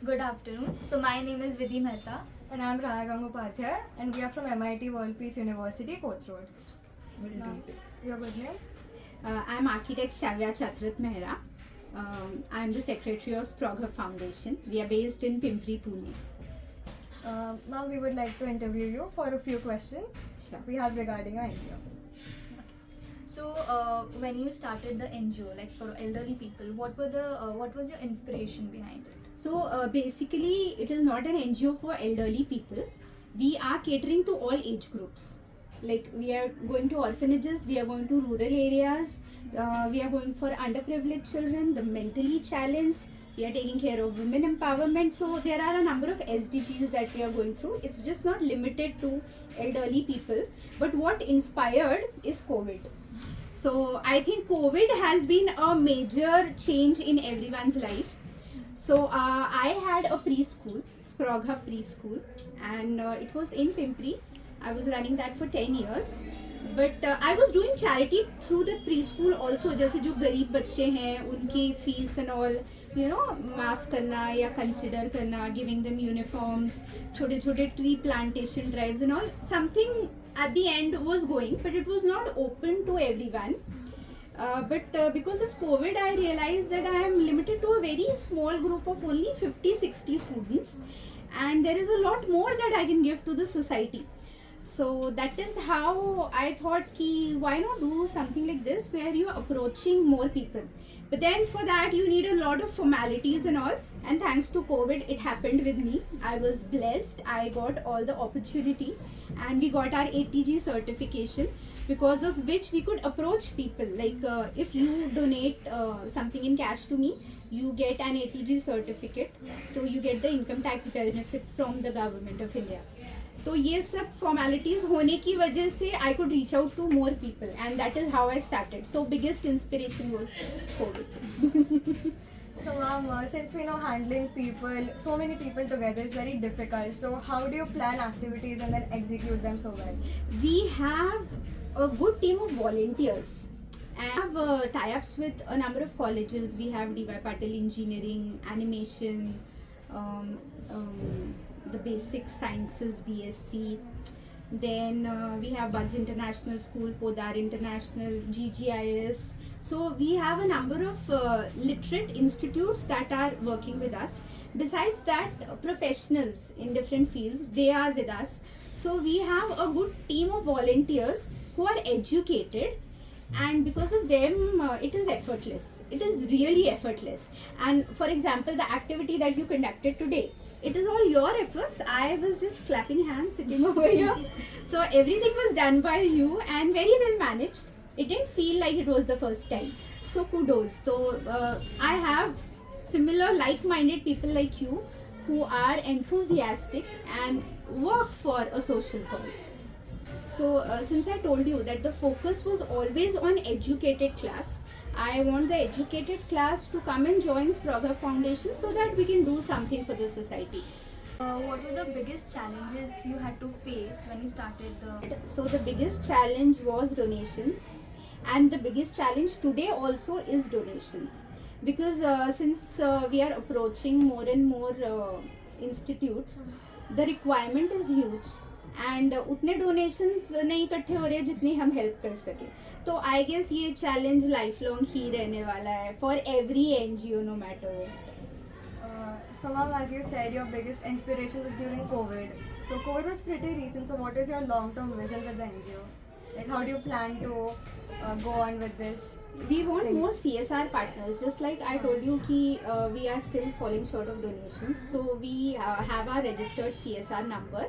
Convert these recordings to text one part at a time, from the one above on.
Good afternoon. So my name is Vidhi Mehta. And I'm Raya Gangopadhyay, and we are from MIT World Peace University, Coach Road. Now, your good name? I'm architect Shavya Chatrat Mehra. I'm the secretary of Sprogha Foundation. We are based in Pimpri, Pune. Now we would like to interview you for a few questions Sure. we have regarding your NGO. So when you started the NGO, like for elderly people, what was your inspiration behind it? So basically, it is not an NGO for elderly people. We are catering to all age groups. Like we are going to orphanages, we are going to rural areas, we are going for underprivileged children, the mentally challenged. We are taking care of women empowerment. So there are a number of SDGs that we are going through. It's just not limited to elderly people. But what inspired is COVID. So I think COVID has been a major change in everyone's life. So I had a preschool, Sprogha Preschool, and it was in Pimpri. I was running that for 10 years. But I was doing charity through the preschool also. जैसे जो गरीब बच्चे हैं उनकी fees and all, you know, माफ करना या consider करना, giving them uniforms, छोटे छोटे tree plantation drives and all. Something at the end was going, but it was not open to everyone. But because of COVID, I realized that I am limited to a very small group of only 50-60 students, and there is a lot more that I can give to the society. So that is how I thought ki why not do something like this where you are approaching more people. But then for that you need a lot of formalities and all, and thanks to COVID it happened with me. I was blessed, I got all the opportunity, and we got our ATG certification, because of which we could approach people. Like if you donate something in cash to me, you get an ATG certificate, so you get the income tax benefit from the government of India. तो ये सब formalities होने की वजह से I could reach out to more people, and that is how I started. So biggest inspiration was COVID. So ma'am, since we know handling people, so many people together is very difficult. So how do you plan activities and then execute them so well? We have a good team of volunteers. And I have tie-ups with a number of colleges. We have D.Y. Patil Engineering, Animation, the Basic Sciences BSc. Then we have Buds International School, Podar International, GGIS. So we have a number of literate institutes that are working with us. Besides that, professionals in different fields, they are with us. So we have a good team of volunteers who are educated, and because of them it is effortless. It is really effortless. And for example, the activity that you conducted today, it is all your efforts. I was just clapping hands sitting over here. So everything was done by you and very well managed. It didn't feel like it was the first time. So kudos. So I have similar like-minded people like you who are enthusiastic and work for a social cause. So since I told you that the focus was always on educated class, I want the educated class to come and join Sprogha Foundation so that we can do something for the society. What were the biggest challenges you had to face when you started the? So the biggest challenge was donations, and the biggest challenge today also is donations, because since we are approaching more and more institutes, the requirement is huge. And उतने donations नहीं इकट्ठे हो रहे जितनी हम help कर सके. तो आई गेस ये चैलेंज लाइफ लॉन्ग ही रहने वाला है for every NGO, no matter. So ma'am, as you said, your biggest inspiration was during COVID. So COVID was pretty recent. So what is your long-term vision with the NGO? Like how do you plan to go on with this? We want thing? more CSR partners. Just like I told you ki we are still falling short of donations, so we have our registered CSR number,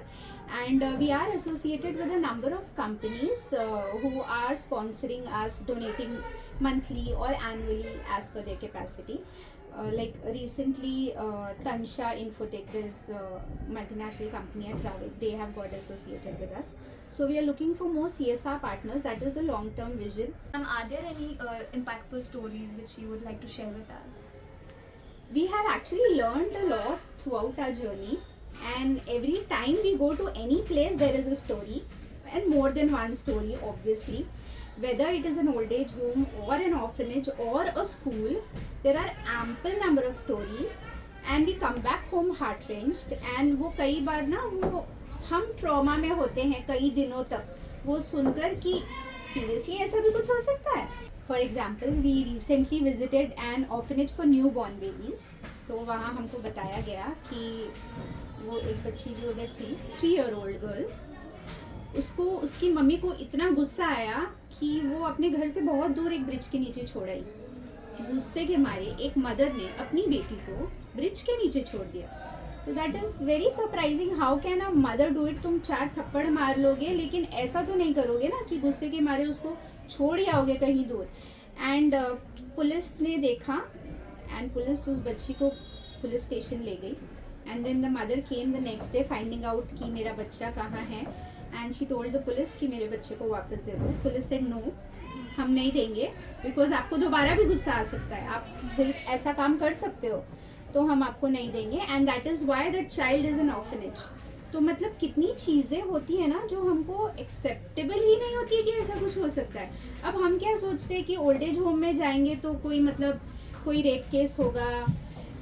and we are associated with a number of companies who are sponsoring us, donating monthly or annually as per their capacity. Like recently Tansha Infotech, this multinational company at Dravid, they have got associated with us. So we are looking for more CSR partners. That is the long term vision. Are there any impactful stories which you would like to share with us? We have actually learned a lot throughout our journey, and every time we go to any place there is a story, and more than one story obviously. Whether it is an old age home or an orphanage or a school, there are ample number of stories and we come back home heart wrenched, and वो कई बार ना वो हम trauma में होते हैं कई दिनों तक वो सुनकर कि सीरियसली ऐसा भी कुछ हो सकता है. For example we recently visited an orphanage for new born babies. तो वहाँ हमको बताया गया कि वो एक बच्ची जो उधर थी 3-year-old गर्ल, उसको उसकी मम्मी को इतना गुस्सा आया कि वो अपने घर से बहुत दूर एक ब्रिज के नीचे छोड़ आई. गुस्से के मारे एक मदर ने अपनी बेटी को ब्रिज के नीचे छोड़ दिया. तो that is very surprising. How can a mother do it? तुम 4 थप्पड़ मार लोगे लेकिन ऐसा तो नहीं करोगे ना कि गुस्से के मारे उसको छोड़ ही आओगे कहीं दूर. एंड पुलिस ने देखा एंड पुलिस उस बच्ची को पुलिस स्टेशन ले गई. And then the mother came the next day finding out कि मेरा बच्चा कहाँ है. And she told the police कि मेरे बच्चे को वापस दे दो. पुलिस सेड नो, हम नहीं देंगे बिकॉज आपको दोबारा भी गुस्सा आ सकता है, आप फिर ऐसा काम कर सकते हो, तो हम आपको नहीं देंगे. And that is why that child is an orphanage. तो मतलब कितनी चीज़ें होती है ना जो हमको एक्सेप्टेबल ही नहीं होती है कि ऐसा कुछ हो सकता है. अब हम क्या सोचते हैं कि ओल्ड एज होम में जाएंगे तो कोई मतलब कोई रेप केस होगा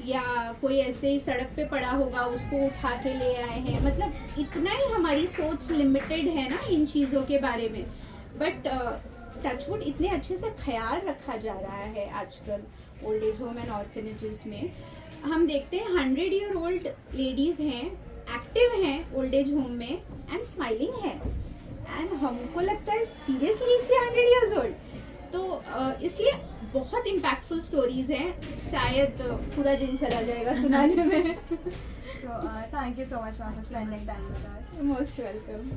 या कोई ऐसे ही सड़क पे पड़ा होगा उसको उठा के ले आए हैं. मतलब इतना ही हमारी सोच लिमिटेड है ना इन चीज़ों के बारे में. बट टचवुड इतने अच्छे से ख्याल रखा जा रहा है आजकल old age home and orphanages में. हम देखते हैं 100-year-old लेडीज़ हैं, एक्टिव हैं ओल्ड एज होम में एंड स्माइलिंग है. एंड हमको लगता है सीरियसली शी 100 years old. तो इसलिए बहुत इम्पैक्टफुल स्टोरीज हैं. शायद पूरा दिन चला जाएगा सुनाने में. So thank you so much, ma'am, for spending time with us. Most welcome.